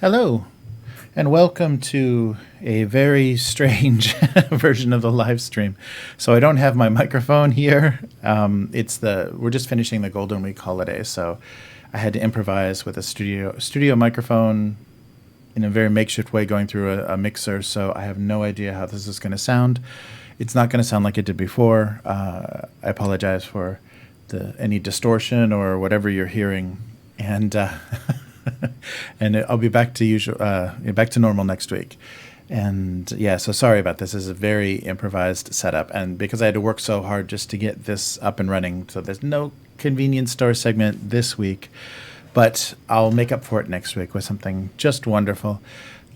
Hello, and welcome to a very strange version of the live stream. So I don't have my microphone here. We're just finishing the Golden Week holiday, so I had to improvise with a studio microphone in a very makeshift way, going through a mixer. So I have no idea how this is going to sound. It's not going to sound like it did before. I apologize for any distortion or whatever you're hearing, and. And I'll be back to back to normal next week. And yeah, so sorry about this. This is a very improvised setup, and because I had to work so hard just to get this up and running, so there's no convenience store segment this week, but I'll make up for it next week with something just wonderful.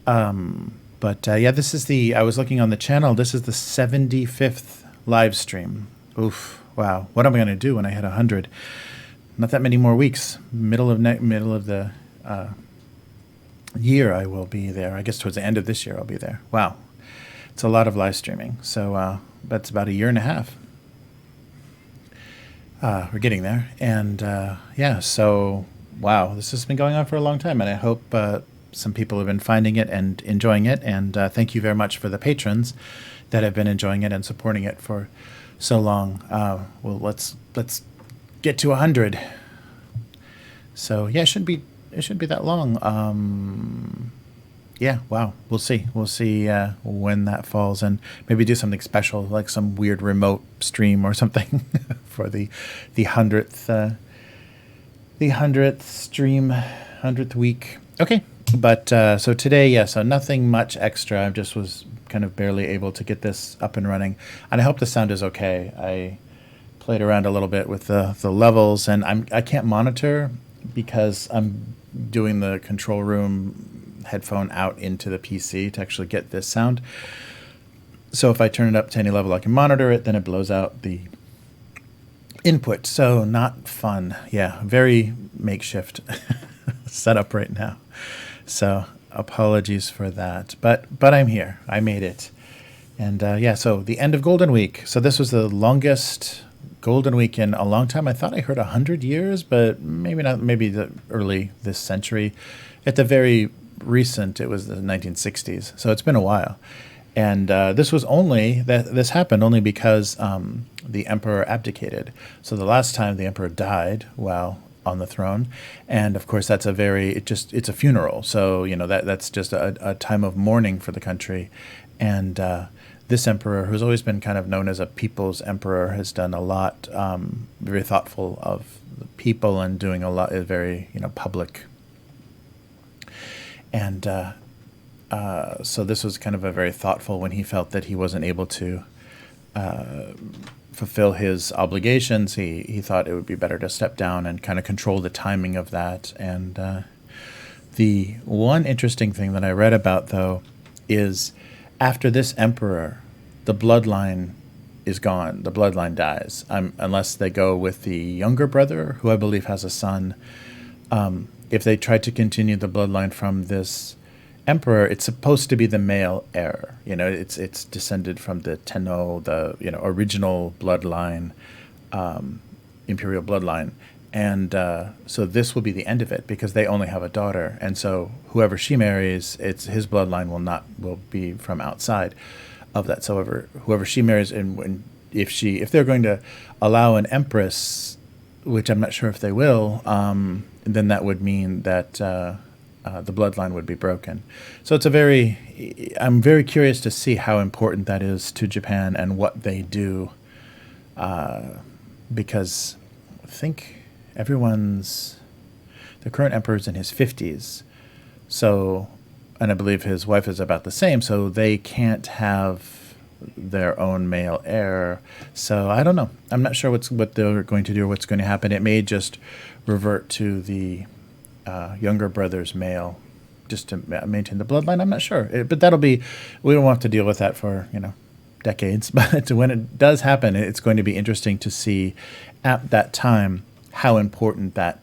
This is I was looking on the channel. This is the 75th live stream. Oof, wow. What am I going to do when I hit 100? Not that many more weeks. Middle of the year I will be there. I guess towards the end of this year I'll be there. Wow. It's a lot of live streaming. So that's about a year and a half. We're getting there. And so wow, this has been going on for a long time, and I hope some people have been finding it and enjoying it. And thank you very much for the patrons that have been enjoying it and supporting it for so long. Well, let's get to 100. So yeah, it shouldn't be that long. Wow. We'll see when that falls, and maybe do something special, like some weird remote stream or something for the 100th stream, 100th week. Okay. But so today, so nothing much extra. I just was kind of barely able to get this up and running, and I hope the sound is okay. I played around a little bit with the levels, and I can't monitor because I'm doing the control room headphone out into the PC to actually get this sound. So if I turn it up to any level I can monitor it, then it blows out the input. So not fun. Yeah, very makeshift setup right now. So apologies for that. But I'm here. I made it. And so the end of Golden Week. So this was the longest Golden Week in a long time. I thought I heard 100 years, but maybe not. Maybe the early this century. At the very recent, it was the 1960s. So it's been a while. And this happened only because the emperor abdicated. So the last time the emperor died while on the throne, and of course it's a funeral. So that's just a time of mourning for the country, and this emperor, who's always been kind of known as a people's emperor, has done a lot, very thoughtful of the people and doing a lot, very public. And so this was kind of a very thoughtful, when he felt that he wasn't able to fulfill his obligations, he thought it would be better to step down and kind of control the timing of that. And the one interesting thing that I read about, though, is after this emperor, the bloodline is gone. The bloodline dies, unless they go with the younger brother, who I believe has a son. If they try to continue the bloodline from this emperor, it's supposed to be the male heir. It's descended from the Tenno, the original bloodline, imperial bloodline, and so this will be the end of it, because they only have a daughter, and so whoever she marries, his bloodline will be from outside of that. So whoever she marries, and if they're going to allow an empress, which I'm not sure if they will, then that would mean that the bloodline would be broken. So I'm very curious to see how important that is to Japan and what they do, because I think the current emperor's in his 50s, so, and I believe his wife is about the same, so they can't have their own male heir. So I don't know. I'm not sure what they're going to do or what's going to happen. It may just revert to the younger brother's male, just to maintain the bloodline. I'm not sure, but we don't have to deal with that for decades. But when it does happen, it's going to be interesting to see at that time how important that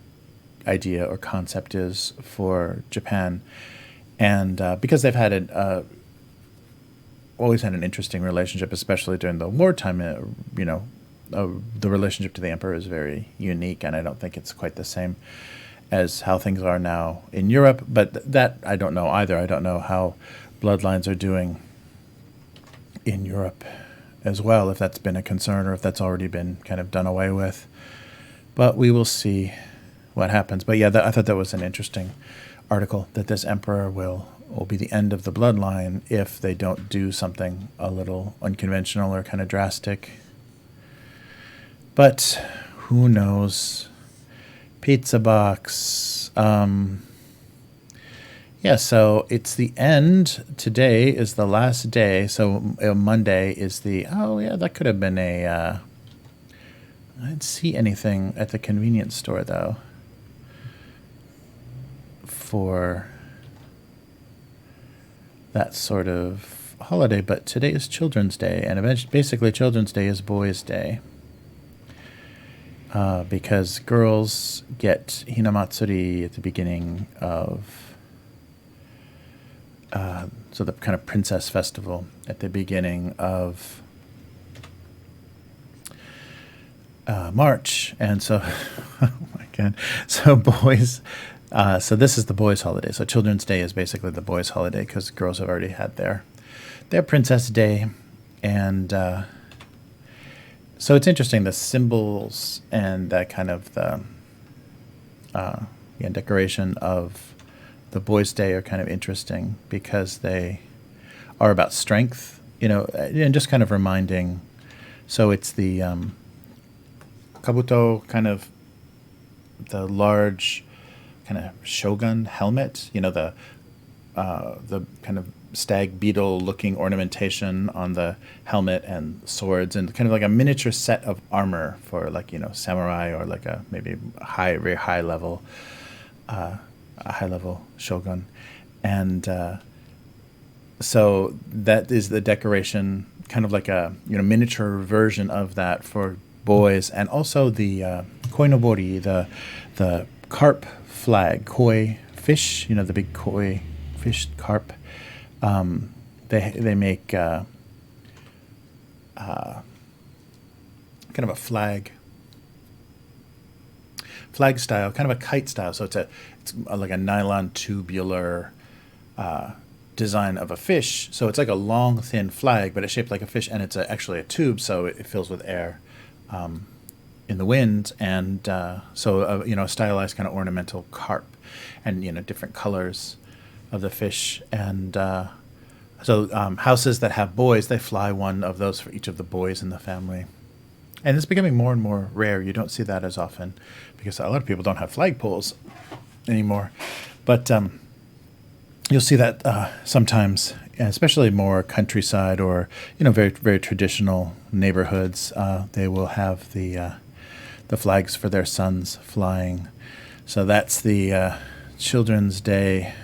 idea or concept is for Japan, and because they've had always had an interesting relationship, especially during the wartime. The relationship to the emperor is very unique, and I don't think it's quite the same as how things are now in Europe, but that I don't know either. I don't know how bloodlines are doing in Europe as well, if that's been a concern or if that's already been kind of done away with. But we will see what happens. But yeah, I thought that was an interesting article, that this emperor will be the end of the bloodline if they don't do something a little unconventional or kind of drastic. But who knows? Pizza box. Yeah, so it's the end. Today is the last day. So Monday is the... Oh, yeah, that could have been a... I didn't see anything at the convenience store, though, for that sort of holiday. But today is Children's Day, and basically Children's Day is Boys' Day. Because girls get Hinamatsuri at the beginning of... so the kind of princess festival at the beginning of March. And so, oh my God, so boys... so this is the boys' holiday. So Children's Day is basically the boys' holiday because girls have already had their Princess Day. And... so it's interesting, the symbols and that kind of the decoration of the Boys' Day are kind of interesting because they are about strength, and just kind of reminding. So it's the kabuto, kind of the large kind of shogun helmet, the kind of stag beetle looking ornamentation on the helmet and swords, and kind of like a miniature set of armor for like, samurai, or like a maybe very high level shogun. And so that is the decoration, kind of like a miniature version of that for boys. And also the koinobori, the carp flag, koi fish, the big koi fish, carp. They make kind of a flag style, kind of a kite style. So it's like a nylon tubular design of a fish. So it's like a long, thin flag, but it's shaped like a fish, and it's actually a tube, so it fills with air in the wind. And so a stylized kind of ornamental carp, and different colors of the fish. And so houses that have boys, they fly one of those for each of the boys in the family. And it's becoming more and more rare. You don't see that as often because a lot of people don't have flagpoles anymore. But you'll see that sometimes, especially more countryside or very, very traditional neighborhoods. They will have the flags for their sons flying. So that's the Children's Day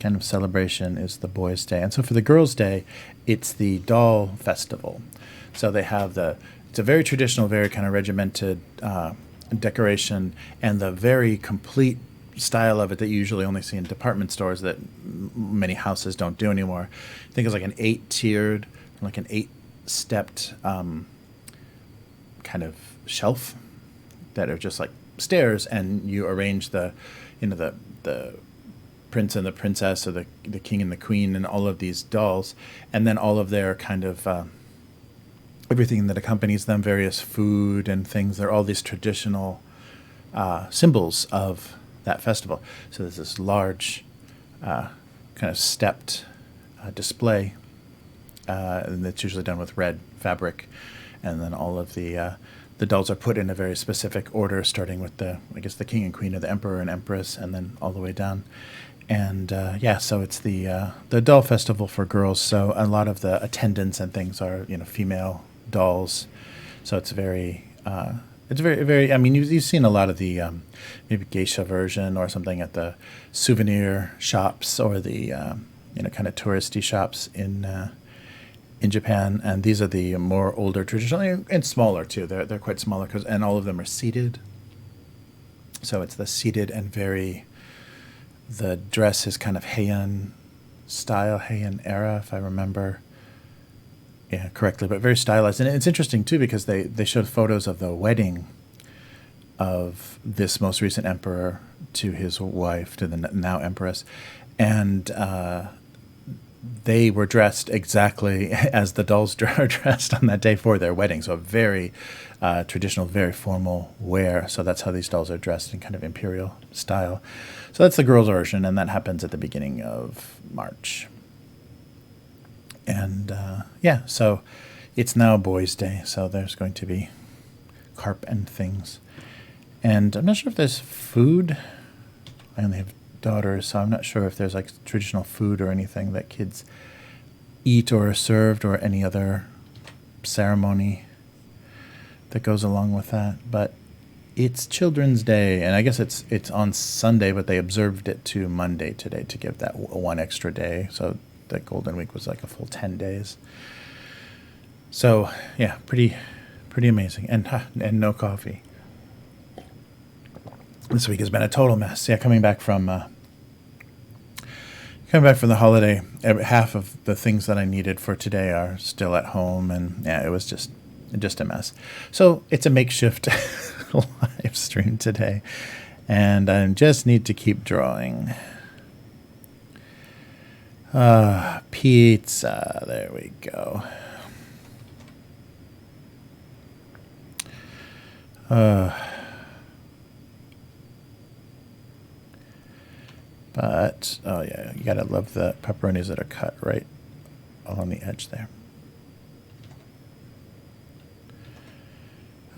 kind of celebration, is the Boys' Day. And so for the Girls' Day, it's the doll festival. So they have it's a very traditional, very kind of regimented decoration, and the very complete style of it that you usually only see in department stores that many houses don't do anymore. I think it's like an 8-tiered, like an 8-stepped kind of shelf that are just like stairs, and you arrange the prince and the princess, or the king and the queen, and all of these dolls, and then all of their kind of everything that accompanies them, various food and things. They're all these traditional symbols of that festival. So there's this large kind of stepped display, and it's usually done with red fabric, and then all of the dolls are put in a very specific order, starting with the king and queen, or the emperor and empress, and then all the way down. And so it's the doll festival for girls. So a lot of the attendants and things are female dolls. So it's very very. I mean, you've seen a lot of the maybe geisha version or something at the souvenir shops, or the kind of touristy shops in Japan. And these are the more older traditional, and smaller too. They're quite smaller, and all of them are seated. So it's the seated and very. The dress is kind of Heian style, Heian era, if I remember correctly, but very stylized. And it's interesting too because they showed photos of the wedding of this most recent emperor to his wife, to the now empress, and they were dressed exactly as the dolls are dressed on that day for their wedding. So very traditional, very formal wear. So that's how these dolls are dressed in kind of imperial style. So that's the girls' version, and that happens at the beginning of March. And yeah, so it's now Boys' Day, so there's going to be carp and things. And I'm not sure if there's food. I only have daughters, so I'm not sure if there's like traditional food or anything that kids eat or are served, or any other ceremony that goes along with that. But it's Children's Day, and I guess it's on Sunday, but they observed it to Monday today to give that one extra day. So the Golden Week was like a full 10 days. So yeah, pretty amazing, and no coffee. This week has been a total mess. Yeah, coming back from the holiday, half of the things that I needed for today are still at home, and yeah, it was just a mess. So it's a makeshift live stream today, and I just need to keep drawing. Pizza. There we go. But, oh yeah, you gotta love the pepperonis that are cut right along the edge there.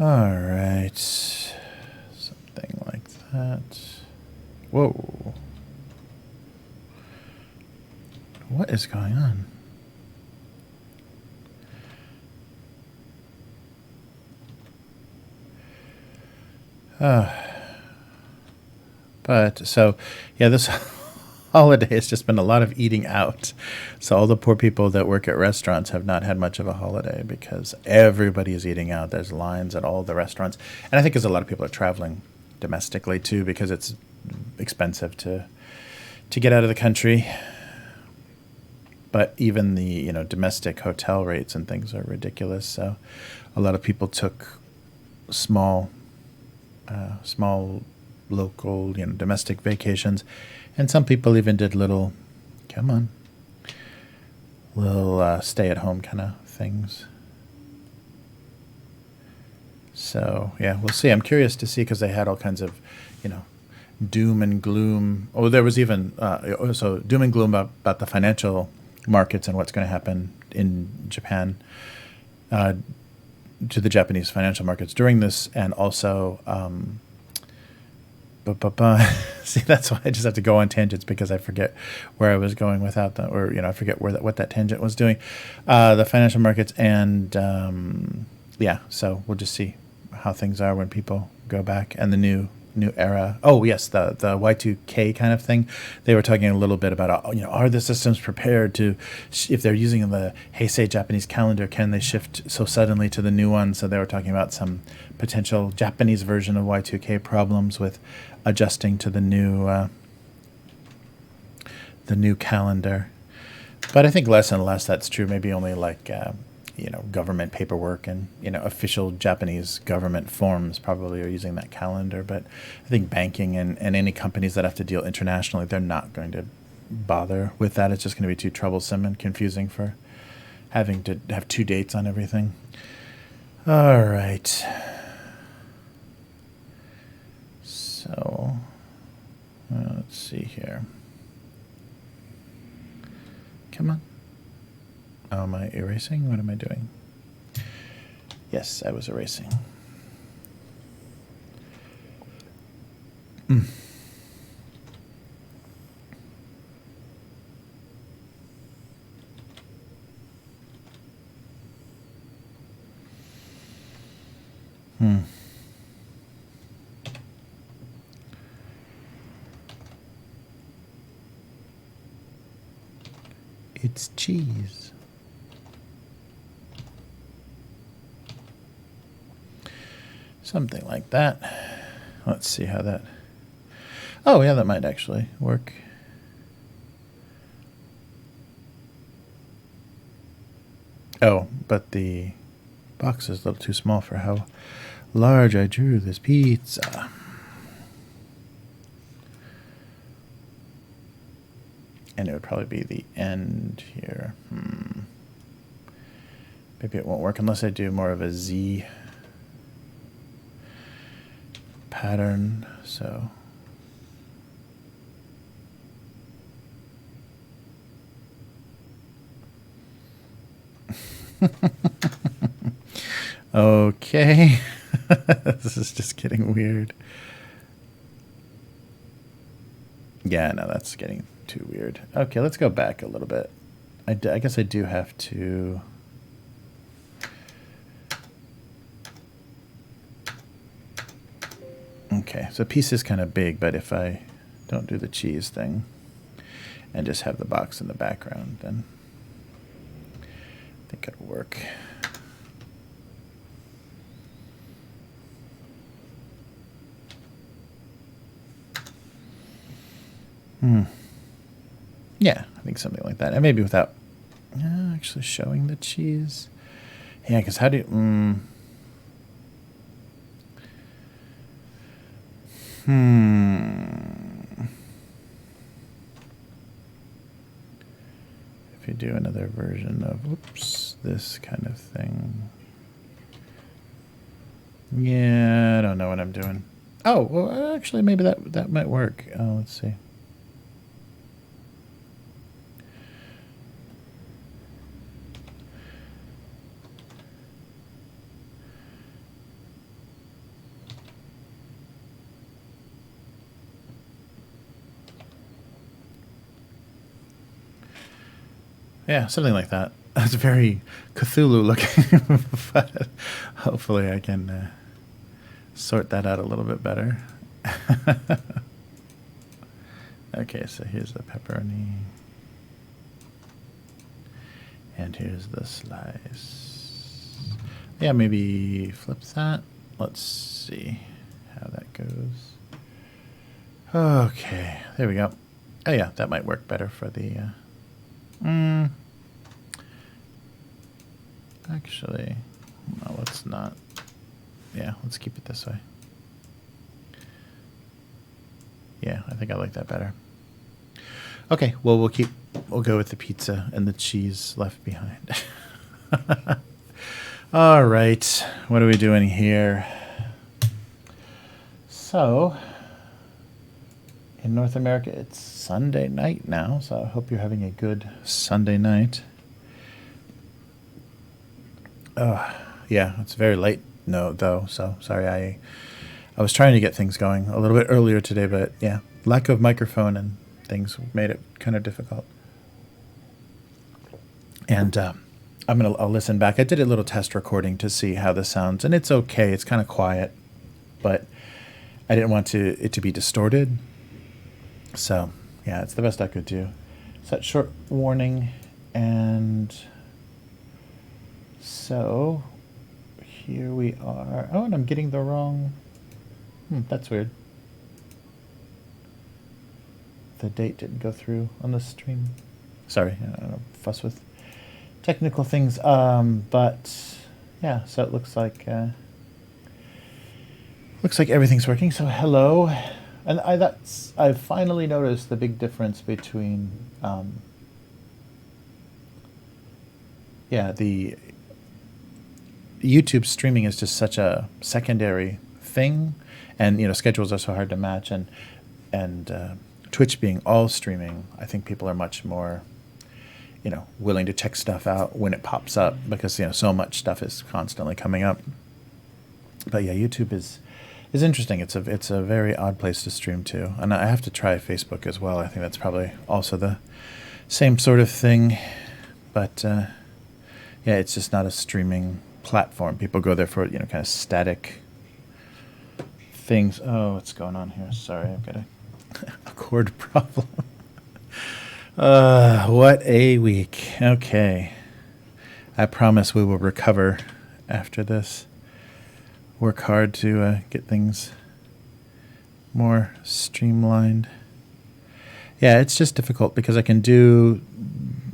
All right. Something like that. Whoa. What is going on? But so, yeah, this holiday has just been a lot of eating out. So all the poor people that work at restaurants have not had much of a holiday because everybody is eating out. There's lines at all the restaurants. And I think because a lot of people are traveling domestically too, because it's expensive to get out of the country. But even the domestic hotel rates and things are ridiculous. So a lot of people took small local, domestic vacations, and some people even did little stay-at-home kind of things. So yeah, we'll see. I'm curious to see, because they had all kinds of, doom and gloom. Oh, there was even so doom and gloom about the financial markets and what's going to happen in Japan to the Japanese financial markets during this, and also see, that's why I just have to go on tangents, because I forget where I was going without that, or I forget what that tangent was doing. The financial markets, and yeah, so we'll just see how things are when people go back, and the new era. Oh yes, the Y2K kind of thing. They were talking a little bit about are the systems prepared to, if they're using the Heisei Japanese calendar, can they shift so suddenly to the new one? So they were talking about some potential Japanese version of Y2K problems with adjusting to the new calendar. But I think less and less that's true. Maybe only like government paperwork and official Japanese government forms probably are using that calendar. But I think banking and any companies that have to deal internationally, they're not going to bother with that. It's just going to be too troublesome and confusing for having to have two dates on everything. All right. So let's see here. Come on. Oh, am I erasing? What am I doing? Yes, I was erasing. It's cheese. Something like that. Let's see how that... Oh, yeah, that might actually work. Oh, but the box is a little too small for how Large, I drew this pizza. And it would probably be the end here. Maybe it won't work unless I do more of a Z pattern. So okay. This is just getting weird. Yeah, no, that's getting too weird. Okay, let's go back a little bit. I guess I do have to... Okay, so piece is kind of big, but if I don't do the cheese thing and just have the box in the background, then I think it'll work. Yeah, I think something like that. And maybe without actually showing the cheese. Yeah, because how do you... If you do another version of, this kind of thing. Yeah, I don't know what I'm doing. Oh, well, actually, maybe that might work. Let's see. Yeah, something like that. It's very Cthulhu looking, but hopefully I can sort that out a little bit better. Okay, so here's the pepperoni. And here's the slice. Yeah, maybe flip that. Let's see how that goes. Okay, there we go. Oh yeah, that might work better for the... Actually, no, let's not. Yeah, let's keep it this way. Yeah, I think I like that better. Okay, well, we'll go with the pizza and the cheese left behind. All right, what are we doing here? So, in North America, it's Sunday night now, so I hope you're having a good Sunday night. Yeah, it's very late though, so sorry. I was trying to get things going a little bit earlier today, but yeah, lack of microphone and things made it kind of difficult. And I'll listen back. I did a little test recording to see how this sounds, and it's okay. It's kind of quiet, but I didn't want it to be distorted. So yeah, it's the best I could do. Set short warning, and so here we are. Oh, and I'm getting the wrong... that's weird. The date didn't go through on the stream. Sorry, I don't fuss with technical things. But yeah, so it looks like everything's working. So hello, and I've finally noticed the big difference between the YouTube streaming is just such a secondary thing, and schedules are so hard to match, and Twitch being all streaming, I think people are much more willing to check stuff out when it pops up, because so much stuff is constantly coming up. But yeah, YouTube is interesting. It's a very odd place to stream to, and I have to try Facebook as well. I think that's probably also the same sort of thing, but yeah, it's just not a streaming platform. People go there for kind of static things. Oh, what's going on here? Sorry, I've got a cord problem. What a week. Okay, I promise we will recover after this. Work hard to get things more streamlined. Yeah, it's just difficult because I can do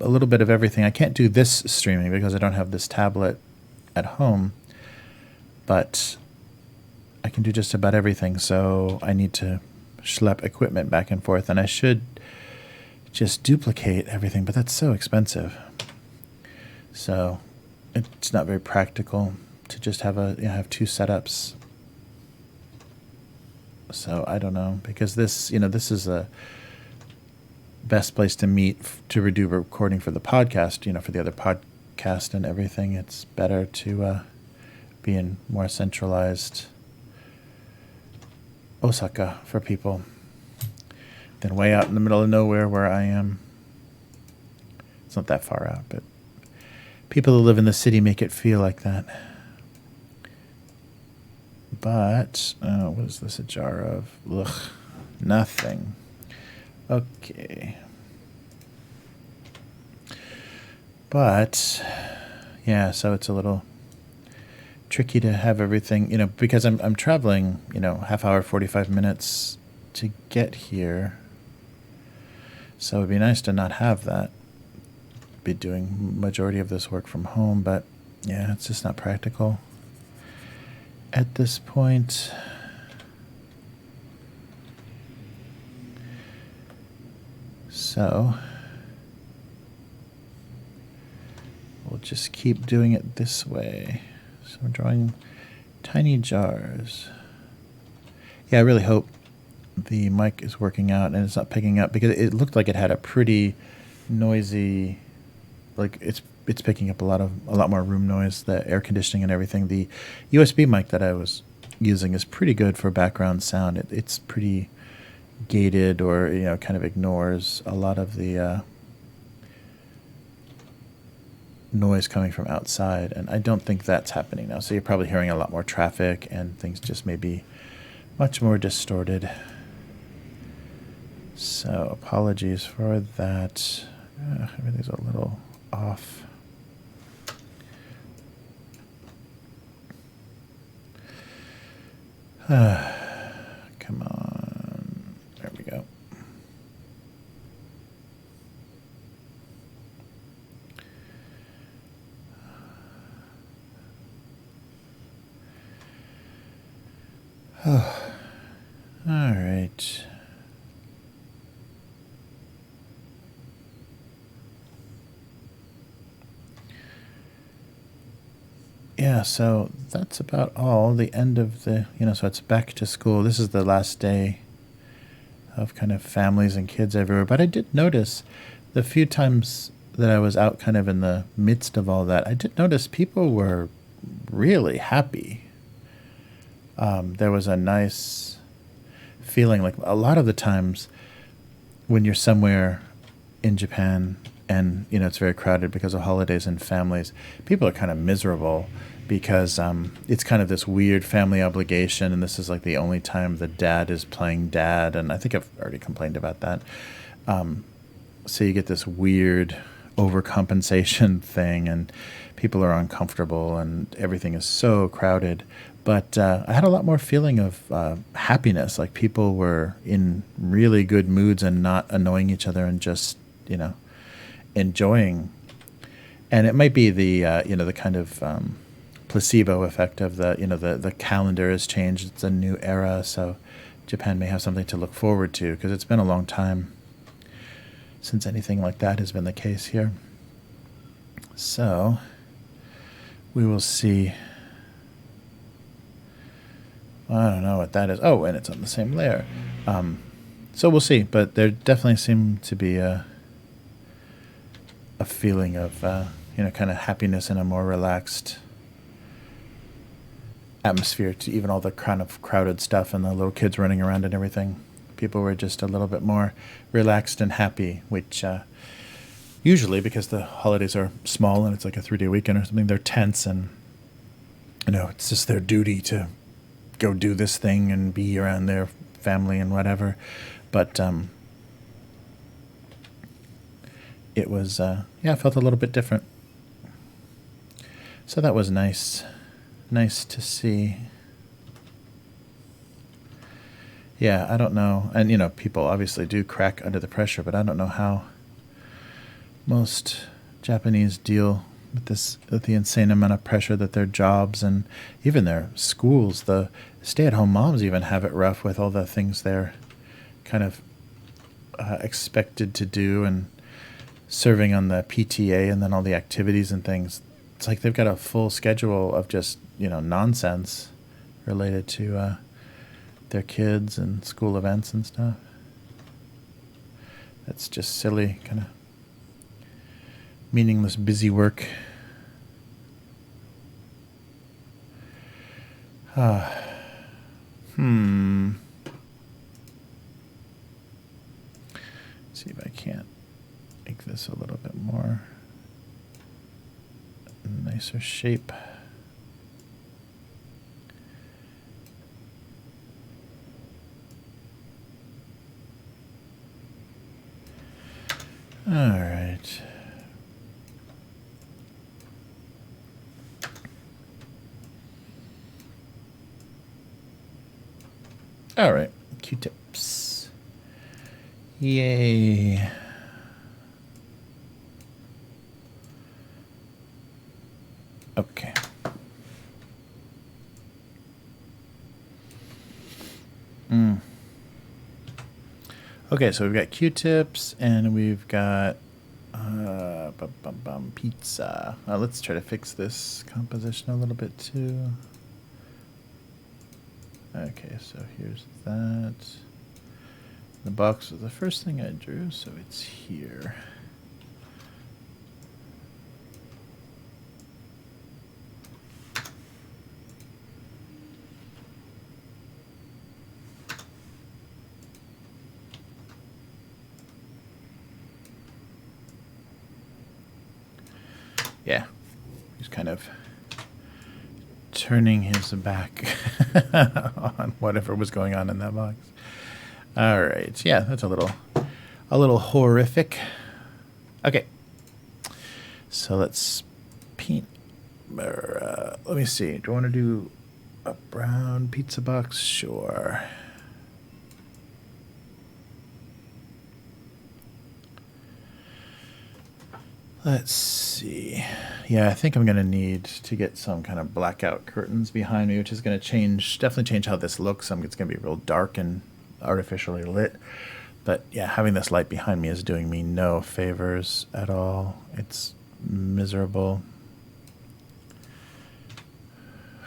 a little bit of everything. I can't do this streaming because I don't have this tablet at home, but can do just about everything, so I need to schlep equipment back and forth, and I should just duplicate everything, but that's so expensive. So it's not very practical to just have have two setups. So I don't know, because this is a best place to meet to do recording for the podcast, for the other podcast and everything. It's better to be in more centralized Osaka for people than way out in the middle of nowhere where I am. It's not that far out, but people who live in the city make it feel like that. But, what is this a jar of? Ugh, nothing. Okay. But, yeah, so it's a little tricky to have everything, because I'm traveling, half hour, 45 minutes to get here. So it'd be nice to not have that. Be doing majority of this work from home, but yeah, it's just not practical at this point. So we'll just keep doing it this way. So I'm drawing tiny jars. Yeah, I really hope the mic is working out and it's not picking up, because it looked like it had a pretty noisy, like it's picking up a lot more room noise, the air conditioning and everything. The USB mic that I was using is pretty good for background sound. It's pretty gated, or kind of ignores a lot of the noise coming from outside, and I don't think that's happening now. So you're probably hearing a lot more traffic, and things just may be much more distorted. So apologies for that. Everything's a little off. Come on. There we go. Oh. All right. Yeah, so that's about all. The end of the, so it's back to school. This is the last day of kind of families and kids everywhere. But I did notice the few times that I was out kind of in the midst of all that, I did notice people were really happy. There was a nice feeling, like a lot of the times when you're somewhere in Japan and, it's very crowded because of holidays and families, people are kind of miserable because it's kind of this weird family obligation, and this is like the only time the dad is playing dad, and I think I've already complained about that. So you get this weird overcompensation thing, and people are uncomfortable, and everything is so crowded. But I had a lot more feeling of happiness, like people were in really good moods and not annoying each other, and just, enjoying. And it might be the, the kind of placebo effect of the calendar has changed. It's a new era, so Japan may have something to look forward to, because it's been a long time since anything like that has been the case here. So we will see. I don't know what that is. Oh, and it's on the same layer. So we'll see. But there definitely seemed to be a feeling of, kind of happiness and a more relaxed atmosphere to even all the kind of crowded stuff and the little kids running around and everything. People were just a little bit more relaxed and happy, which usually, because the holidays are small and it's like a 3-day weekend or something, they're tense, and, it's just their duty to go do this thing and be around their family and whatever. But it was, it felt a little bit different. So that was nice to see. Yeah, I don't know. And, people obviously do crack under the pressure, but I don't know how most Japanese deal with the insane amount of pressure that their jobs and even their schools, the stay-at-home moms even have it rough with all the things they're kind of expected to do, and serving on the PTA and then all the activities and things. It's like they've got a full schedule of just, nonsense related to their kids and school events and stuff. That's just silly, kind of meaningless busy work. See if I can't make this a little bit more nicer shape. All right. All right, Q-tips. Yay. Okay. Okay, so we've got Q-tips and we've got pizza. Let's try to fix this composition a little bit too. Okay, so here's that. The box was the first thing I drew, so it's here. Yeah, he's kind of turning his back on whatever was going on in that box. All right, yeah, that's a little horrific. Okay, so let's paint. Let me see. Do I want to do a brown pizza box? Sure. Let's see. Yeah, I think I'm going to need to get some kind of blackout curtains behind me, which is going to definitely change how this looks. It's going to be real dark and artificially lit. But yeah, having this light behind me is doing me no favors at all. It's miserable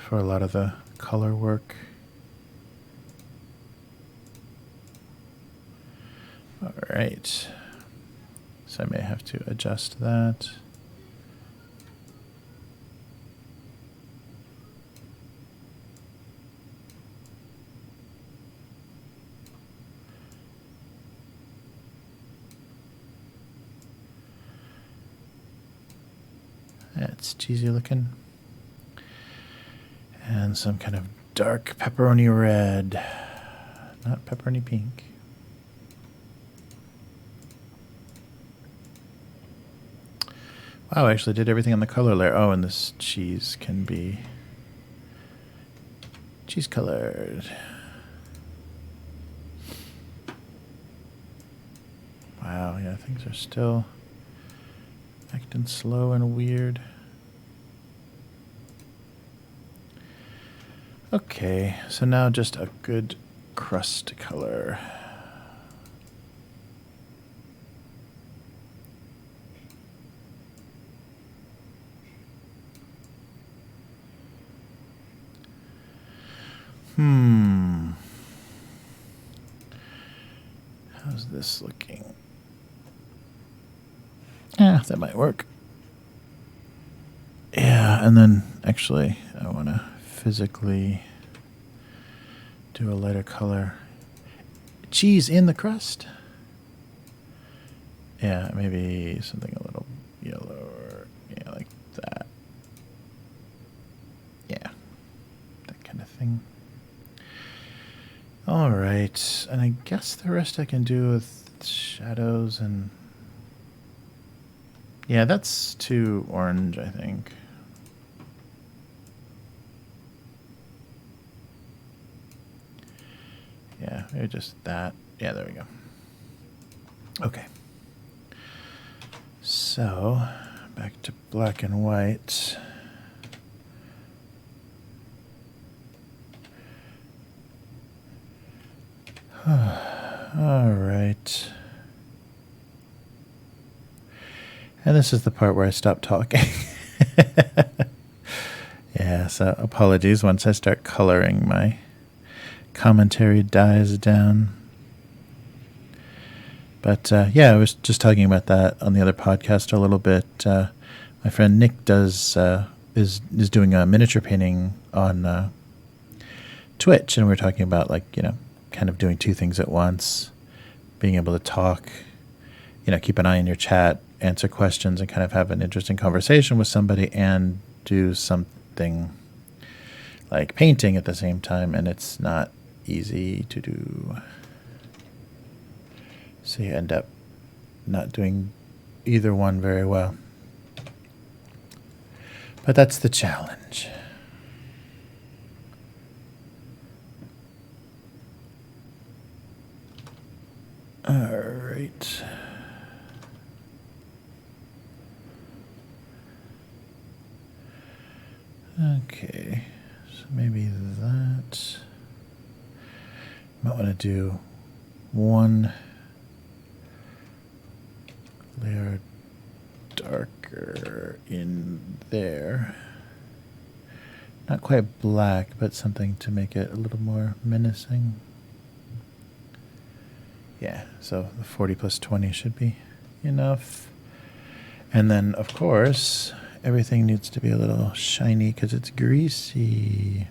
for a lot of the color work. All right. So I may have to adjust that. That's cheesy looking. And some kind of dark pepperoni red, not pepperoni pink. Wow, I actually did everything on the color layer. Oh, and this cheese can be cheese colored. Wow, yeah, things are still acting slow and weird. Okay, so now just a good crust color. How's this looking? Yeah, that might work. Yeah, and then actually I want to physically do a lighter color. Cheese in the crust? Yeah, maybe something a little yellower. Yeah, like that. Yeah, that kind of thing. All right, and I guess the rest I can do with shadows and... Yeah, that's too orange, I think. Yeah, maybe just that. Yeah, there we go. Okay. So, back to black and white. All right. And this is the part where I stop talking. Yeah, so apologies. Once I start coloring, my commentary dies down. But yeah, I was just talking about that on the other podcast a little bit. My friend Nick is doing a miniature painting on Twitch, and we're talking about, like, kind of doing two things at once, being able to talk, keep an eye on your chat, answer questions, and kind of have an interesting conversation with somebody and do something like painting at the same time, and it's not easy to do. So you end up not doing either one very well. But that's the challenge. All right. Okay, so maybe that. Might want to do one layer darker in there. Not quite black, but something to make it a little more menacing. Yeah, so the 40 plus 20 should be enough. And then, of course, everything needs to be a little shiny because it's greasy.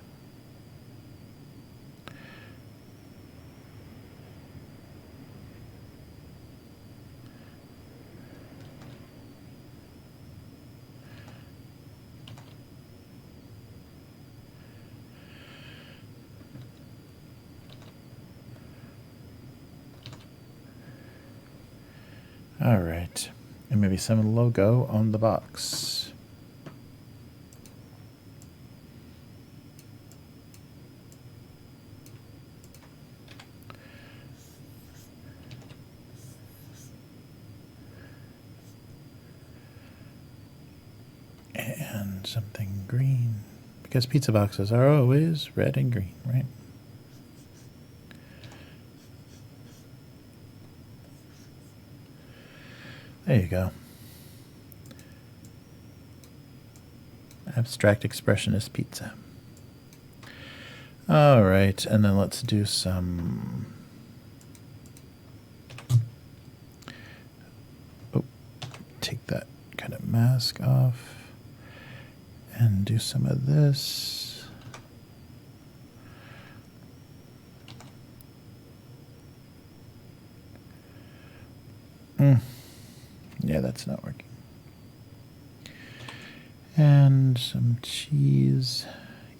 All right, and maybe some logo on the box. And something green, because pizza boxes are always red and green, right? There you go. Abstract expressionist pizza. All right, and then let's do some. Oh, take that kind of mask off and do some of this. Yeah, that's not working. And some cheese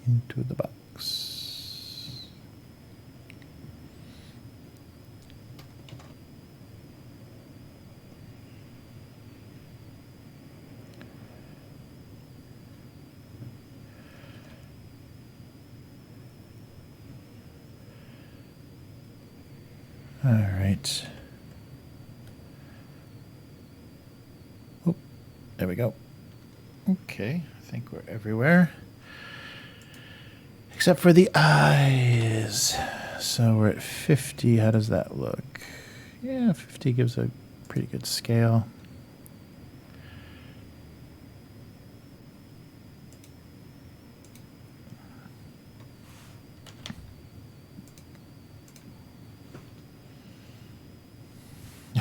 into the box. All right. Oh, there we go. Okay, I think we're everywhere. Except for the eyes. So we're at 50. How does that look? Yeah, 50 gives a pretty good scale.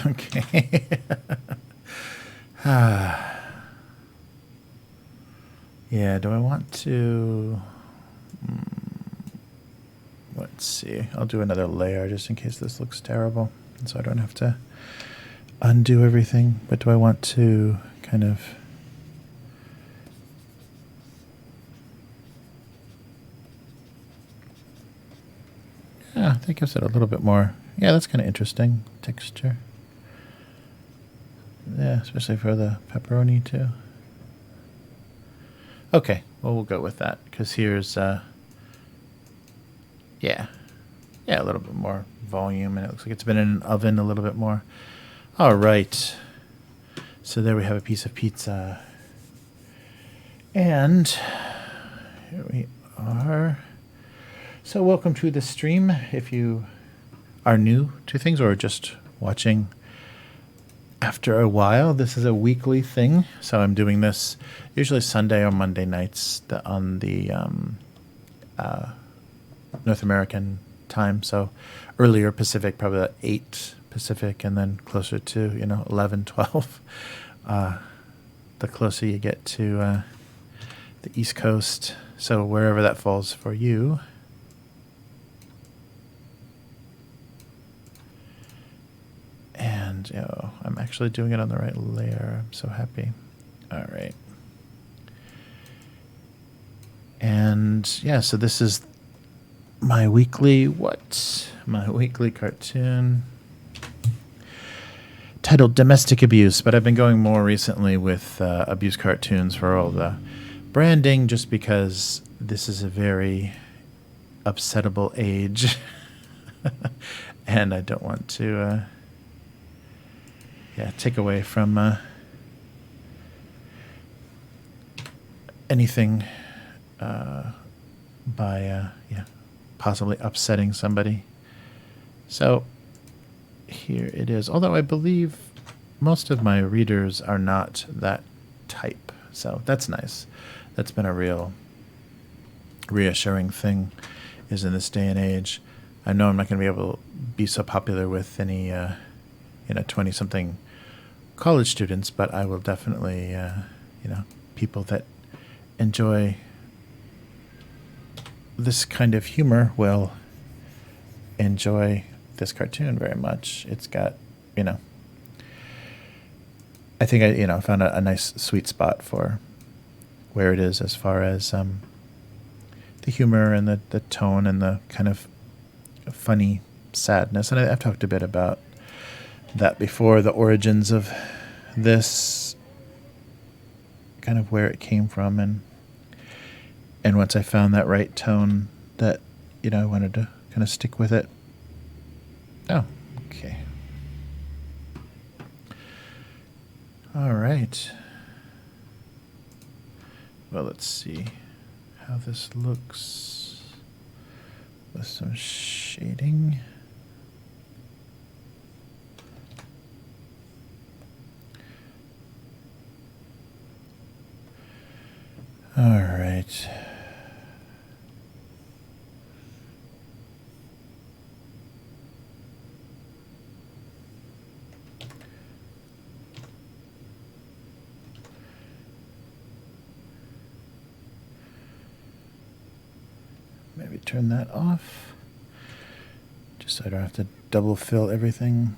Okay. Yeah, do I want to... Let's see. I'll do another layer just in case this looks terrible, so I don't have to undo everything. But do I want to kind of... Yeah, that gives it a little bit more... Yeah, that's kind of interesting texture. Yeah, especially for the pepperoni too. Okay, well, we'll go with that because here's, yeah, a little bit more volume, and it looks like it's been in an oven a little bit more. All right, so there we have a piece of pizza. And here we are. So welcome to the stream. If you are new to things or just watching after a while, this is a weekly thing. So I'm doing this usually Sunday or Monday nights on the North American time. So earlier Pacific, probably at 8 Pacific, and then closer to, 11, 12. The closer you get to the East Coast. So wherever that falls for you. And I'm actually doing it on the right layer. I'm so happy. All right. And yeah, so this is my weekly cartoon titled Domestic Abuse, but I've been going more recently with abuse cartoons for all the branding, just because this is a very upsettable age. And I don't want to take away from anything by possibly upsetting somebody. So here it is. Although I believe most of my readers are not that type, so that's nice. That's been a real reassuring thing, is in this day and age. I know I'm not going to be able to be so popular with any 20-something college students, but I will definitely people that enjoy this kind of humor will enjoy this cartoon very much. It's got, I think I found a nice sweet spot for where it is as far as the humor and the tone and the kind of funny sadness. And I've talked a bit about that before, the origins of this, kind of where it came from, and once I found that right tone, that I wanted to kind of stick with it. Oh, okay. All right. Well, let's see how this looks with some shading. All right. Maybe turn that off, just so I don't have to double fill everything.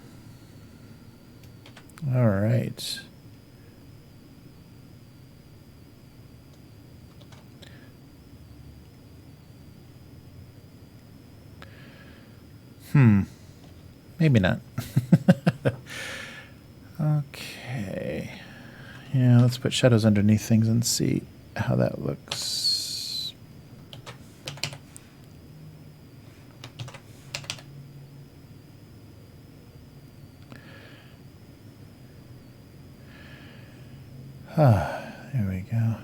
All right. Maybe not. Okay. Yeah, let's put shadows underneath things and see how that looks. There we go.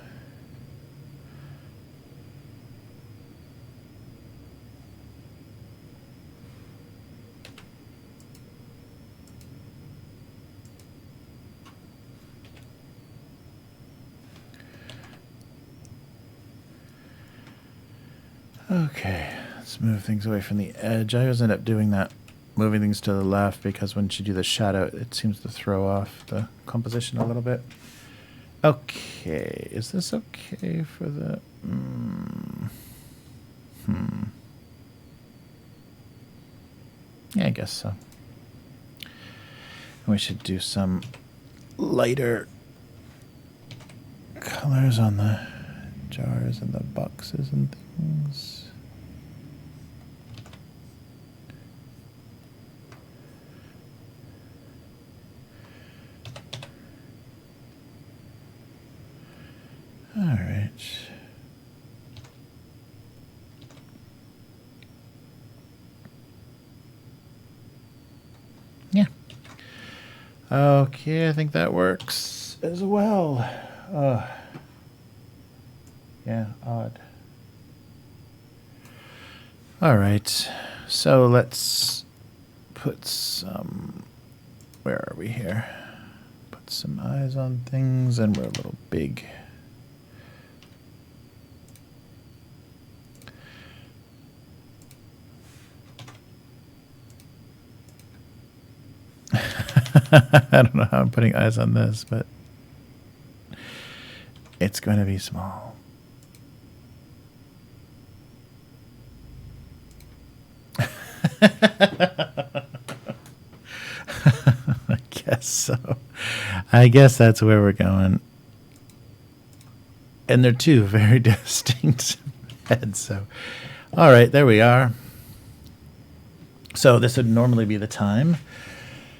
Okay, let's move things away from the edge. I always end up doing that, moving things to the left, because once you do the shadow, it seems to throw off the composition a little bit. Okay, is this okay for the... Yeah, I guess so. We should do some lighter colors on the jars and the boxes and things. All right. Yeah. Okay, I think that works as well. Yeah, odd. All right, so let's put some, where are we here? Put some eyes on things, and we're a little big. I don't know how I'm putting eyes on this, but it's going to be small. I guess so. I guess that's where we're going. And they're two very distinct heads. So, all right, there we are. So this would normally be the time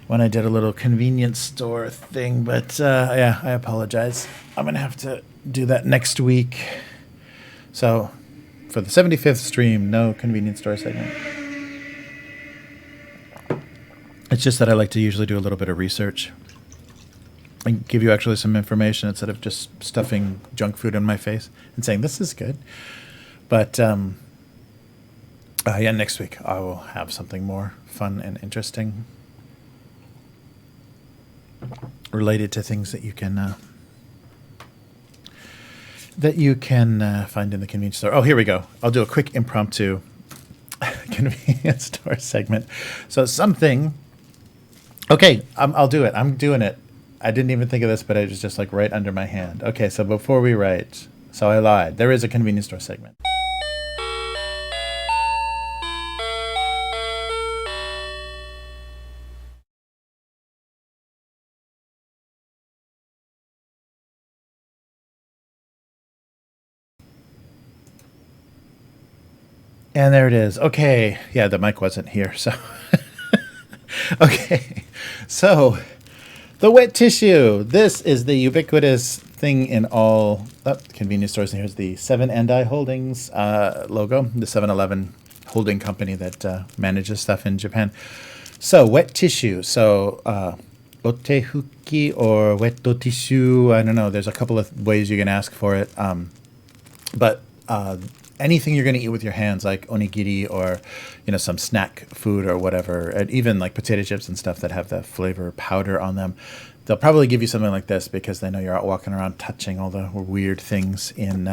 when I did a little convenience store thing, but yeah, I apologize. I'm going to have to do that next week. So for the 75th stream, no convenience store segment. It's just that I like to usually do a little bit of research and give you actually some information instead of just stuffing junk food in my face and saying, this is good. But yeah, next week I will have something more fun and interesting related to things that you can find in the convenience store. Oh, here we go. I'll do a quick impromptu convenience store segment. So something. Okay, I'll do it. I'm doing it. I didn't even think of this, but it was just like right under my hand. Okay, so before we write, so I lied. There is a convenience store segment. And there it is. Okay. Yeah, the mic wasn't here, so. Okay. So, the wet tissue. This is the ubiquitous thing in all convenience stores. And here's the 7&I Holdings logo, the 7-Eleven holding company that manages stuff in Japan. So, wet tissue. So, otefuki or wetto tissue. I don't know. There's a couple of ways you can ask for it. But anything you're going to eat with your hands, like onigiri or, some snack food or whatever, and even like potato chips and stuff that have the flavor powder on them, they'll probably give you something like this because they know you're out walking around touching all the weird things in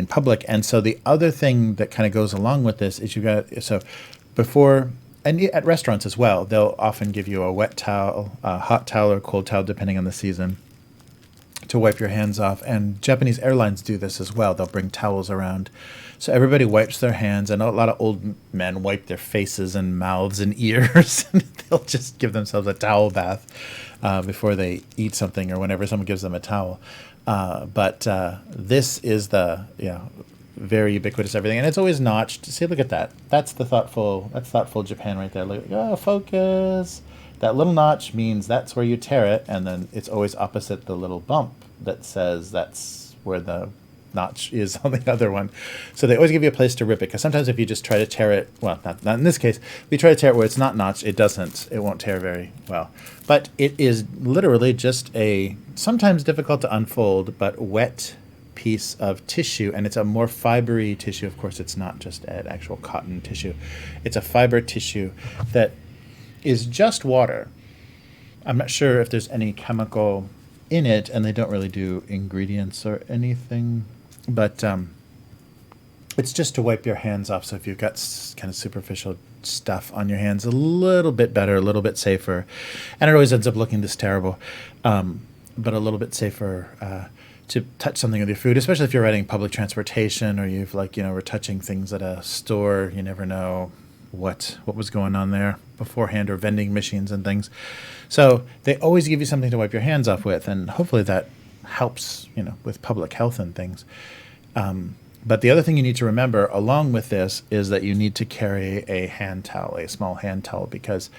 public. And so the other thing that kind of goes along with this is before, and at restaurants as well, they'll often give you a wet towel, a hot towel or cold towel, depending on the season, to wipe your hands off. And Japanese airlines do this as well. They'll bring towels around. So everybody wipes their hands. I know a lot of old men wipe their faces and mouths and ears. And they'll just give themselves a towel bath before they eat something or whenever someone gives them a towel. But this is the very ubiquitous everything. And it's always notched. See, look at that. That's thoughtful Japan right there. Look, focus. That little notch means that's where you tear it, and then it's always opposite the little bump that says that's where the notch is on the other one. So they always give you a place to rip it, because sometimes if you just try to tear it, well, not in this case, if you try to tear it where it's not notched, it won't tear very well. But it is literally just a sometimes difficult to unfold, but wet piece of tissue, and it's a more fibery tissue. Of course, it's not just an actual cotton tissue. It's a fiber tissue that is just water. I'm not sure if there's any chemical in it, and they don't really do ingredients or anything, but it's just to wipe your hands off. So if you've got kind of superficial stuff on your hands, a little bit better, a little bit safer, and it always ends up looking this terrible, but a little bit safer to touch something with your food, especially if you're riding public transportation or you've we're touching things at a store. You never know what was going on there beforehand, or vending machines and things. So they always give you something to wipe your hands off with, and hopefully that helps, with public health and things. But the other thing you need to remember along with this is that you need to carry a hand towel, a small hand towel, because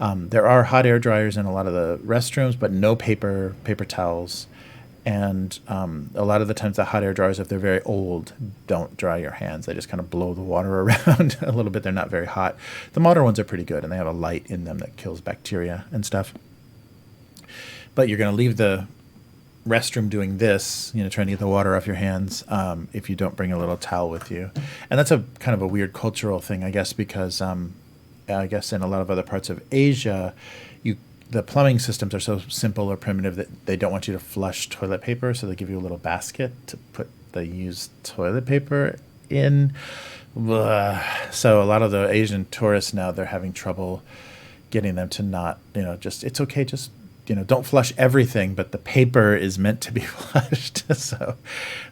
there are hot air dryers in a lot of the restrooms, but no paper towels. And a lot of the times the hot air dryers, if they're very old, don't dry your hands. They just kind of blow the water around a little bit. They're not very hot. The modern ones are pretty good, and they have a light in them that kills bacteria and stuff. But you're going to leave the restroom doing this, trying to get the water off your hands, if you don't bring a little towel with you. And that's a kind of a weird cultural thing, I guess, because I guess in a lot of other parts of Asia, the plumbing systems are so simple or primitive that they don't want you to flush toilet paper, so they give you a little basket to put the used toilet paper in. Ugh. So a lot of the Asian tourists now, they're having trouble getting them to not, it's okay, just don't flush everything, but the paper is meant to be flushed. So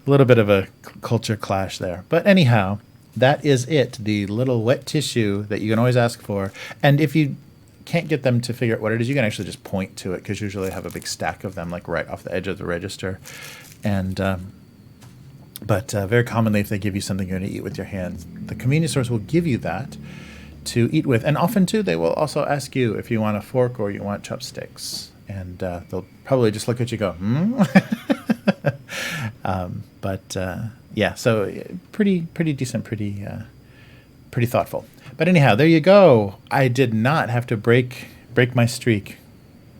a little bit of a culture clash there. But anyhow, that is it, the little wet tissue that you can always ask for. And if you can't get them to figure out what it is, you can actually just point to it, because usually they have a big stack of them like right off the edge of the register. And but very commonly, if they give you something you're going to eat with your hands, the convenience stores will give you that to eat with. And often, too, they will also ask you if you want a fork or you want chopsticks. And they'll probably just look at you and go, yeah, so pretty decent, pretty thoughtful. But anyhow, there you go. I did not have to break my streak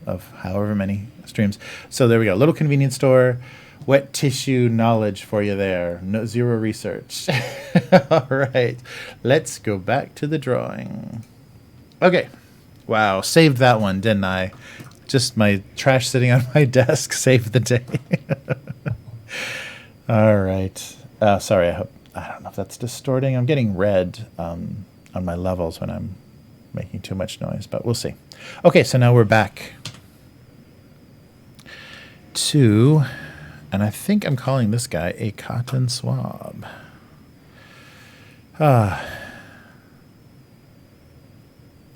of however many streams. So there we go. Little convenience store, wet tissue knowledge for you there. Zero research. All right. Let's go back to the drawing. Okay. Wow. Saved that one, didn't I? Just my trash sitting on my desk saved the day. All right. Sorry. I don't know if that's distorting. I'm getting red on my levels when I'm making too much noise, but we'll see. Okay, so now we're back to, and I think I'm calling this guy a cotton swab.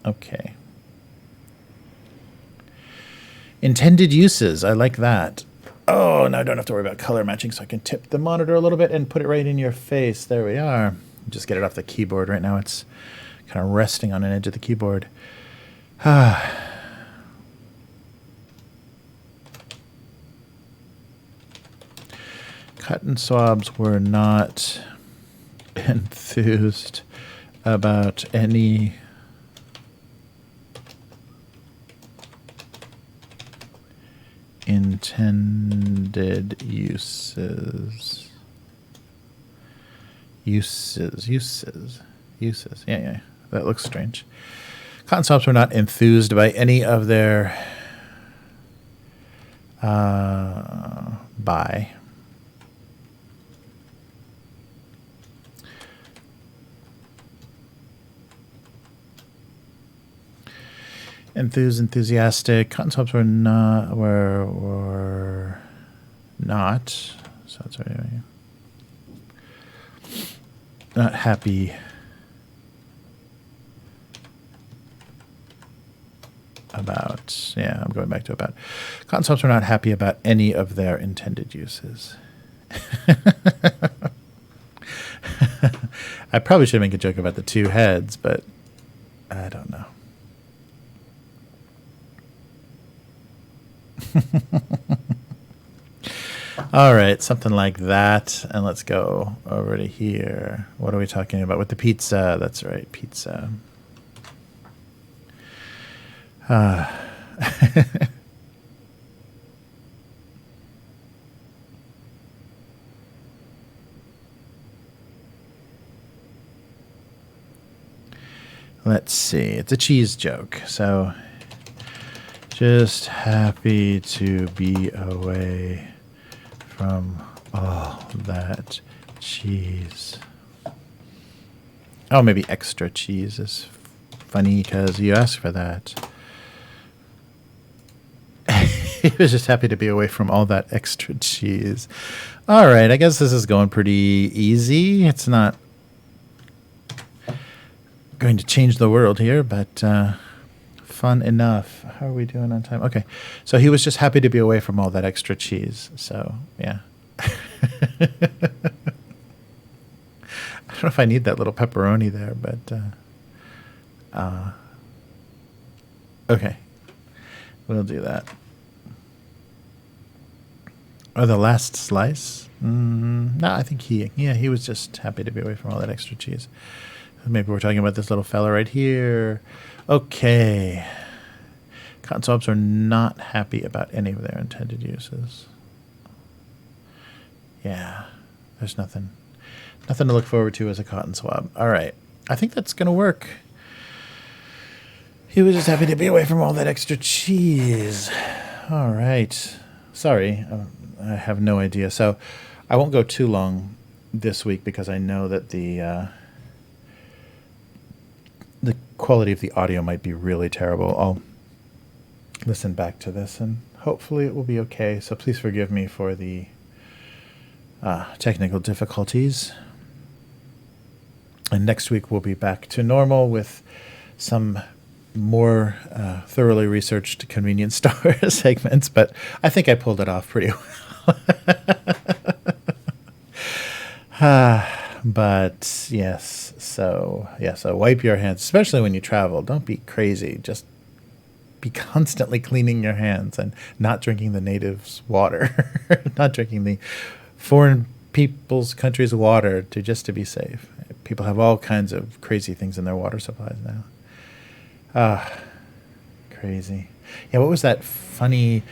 Okay. Intended uses. I like that. Oh, now I don't have to worry about color matching, so I can tip the monitor a little bit and put it right in your face. There we are. Just get it off the keyboard. Right now it's kind of resting on an edge of the keyboard. Cotton swabs were not enthused about any intended uses. Yeah. That looks strange. Cotton swabs were not enthused by any of their enthusiastic. Cotton swabs were not So that's right. Not happy about. Yeah, I'm going back to about. Cotton swabs were not happy about any of their intended uses. I probably should make a joke about the two heads, but I don't know. All right, something like that. And let's go over to here. What are we talking about with the pizza? That's right, pizza. Let's see. It's a cheese joke. So just happy to be away from all that cheese. Oh, maybe extra cheese is funny because you asked for that. He was just happy to be away from all that extra cheese. All right, I guess this is going pretty easy. It's not going to change the world here, but fun enough. How are we doing on time? Okay, so he was just happy to be away from all that extra cheese. So, yeah. I don't know if I need that little pepperoni there, but okay, we'll do that. Oh, the last slice? No, I think he was just happy to be away from all that extra cheese. Maybe we're talking about this little fella right here. Okay. Cotton swabs are not happy about any of their intended uses. Yeah, there's nothing to look forward to as a cotton swab. All right. I think that's going to work. He was just happy to be away from all that extra cheese. All right. Sorry, I have no idea. So I won't go too long this week because I know that the quality of the audio might be really terrible. I'll listen back to this and hopefully it will be okay. So please forgive me for the technical difficulties. And next week we'll be back to normal with some more thoroughly researched convenience store segments, but I think I pulled it off pretty well. But yes, so wipe your hands, especially when you travel. Don't be crazy. Just be constantly cleaning your hands and not drinking the natives' water, not drinking the foreign people's countries' water to be safe. People have all kinds of crazy things in their water supplies now. Crazy. Yeah, what was that funny?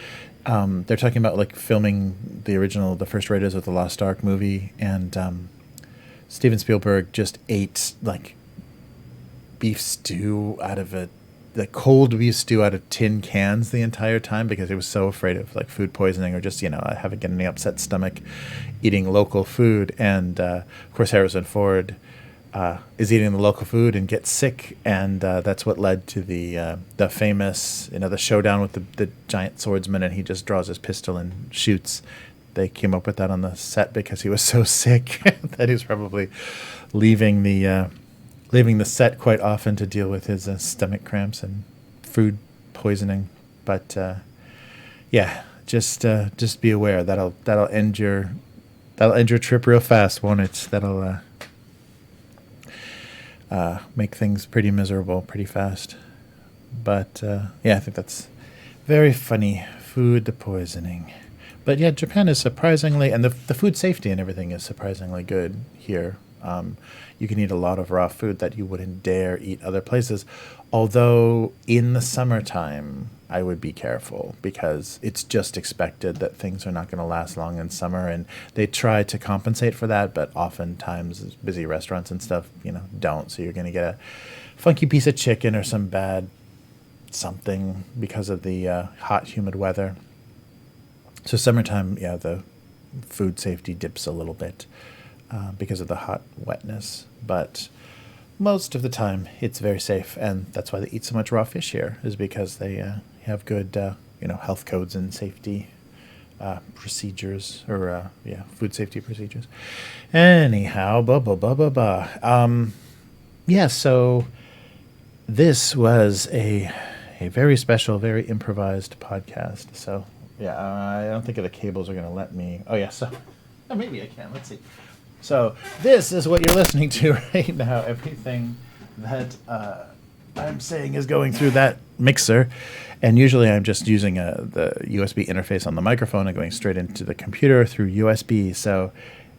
They're talking about like filming the first Raiders of the Lost Ark movie, and Steven Spielberg just ate like beef stew out of the cold beef stew out of tin cans the entire time because he was so afraid of like food poisoning or just having an upset stomach eating local food. And of course Harrison Ford is eating the local food and gets sick, and that's what led to the famous the showdown with the giant swordsman, and he just draws his pistol and shoots. They came up with that on the set because he was so sick that he's probably leaving the set quite often to deal with his stomach cramps and food poisoning. But yeah, just be aware that'll end your trip real fast, won't it? That'll make things pretty miserable pretty fast. But yeah, I think that's very funny. Food poisoning. But yeah, Japan is surprisingly, and the food safety and everything is surprisingly good here. You can eat a lot of raw food that you wouldn't dare eat other places. Although in the summertime, I would be careful because it's just expected that things are not going to last long in summer, and they try to compensate for that, but oftentimes busy restaurants and stuff, don't. So you're going to get a funky piece of chicken or some bad something because of the hot, humid weather. So summertime, yeah, the food safety dips a little bit because of the hot wetness. But most of the time, it's very safe, and that's why they eat so much raw fish here, is because they have good, health codes and safety procedures, or food safety procedures. Anyhow, yeah. So this was a very special, very improvised podcast. So. Yeah, I don't think the cables are going to let me. Oh, yeah, so maybe I can. Let's see. So this is what you're listening to right now. Everything that I'm saying is going through that mixer. And usually I'm just using the USB interface on the microphone and going straight into the computer through USB. So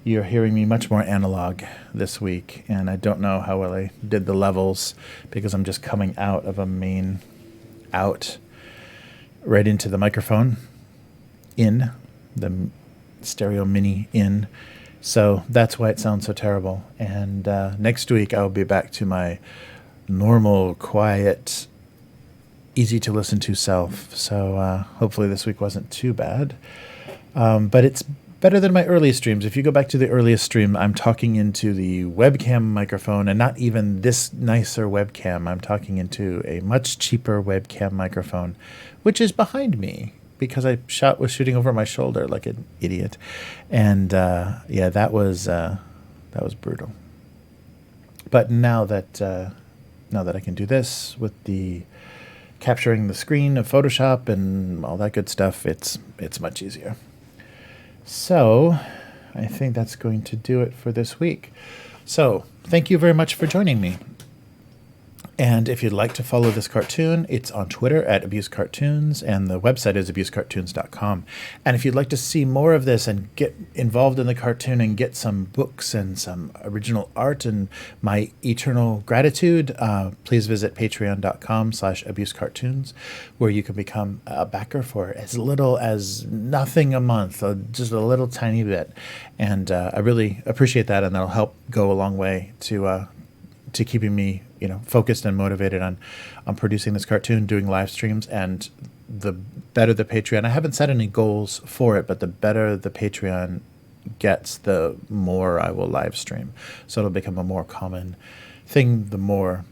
you're hearing me much more analog this week. And I don't know how well I did the levels because I'm just coming out of a main out right into the microphone. In the stereo mini in, so that's why it sounds so terrible. And next week I'll be back to my normal, quiet, easy to listen to self. So hopefully this week wasn't too bad, but it's better than my earliest streams. If you go back to the earliest stream, I'm talking into the webcam microphone, and not even this nicer webcam. I'm talking into a much cheaper webcam microphone, which is behind me, because I was shooting over my shoulder like an idiot. And yeah, that was brutal. But now that I can do this with the capturing the screen of Photoshop and all that good stuff, it's much easier. So I think that's going to do it for this week. So thank you very much for joining me. And if you'd like to follow this cartoon, it's on Twitter at AbuseCartoons, and the website is abusecartoons.com. And if you'd like to see more of this and get involved in the cartoon and get some books and some original art and my eternal gratitude, please visit patreon.com/abusecartoons, where you can become a backer for as little as nothing a month, just a little tiny bit. And I really appreciate that, and that'll help go a long way to keeping me, focused and motivated on producing this cartoon, doing live streams. And the better the Patreon, I haven't set any goals for it, but the better the Patreon gets, the more I will live stream. So it'll become a more common thing the more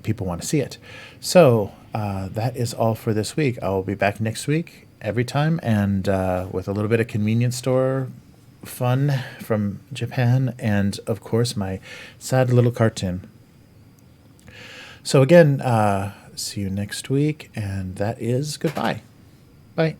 people want to see it. So that is all for this week. I will be back next week every time, and with a little bit of convenience store fun from Japan, and of course my sad little cartoon. So again, see you next week, and that is goodbye. Bye.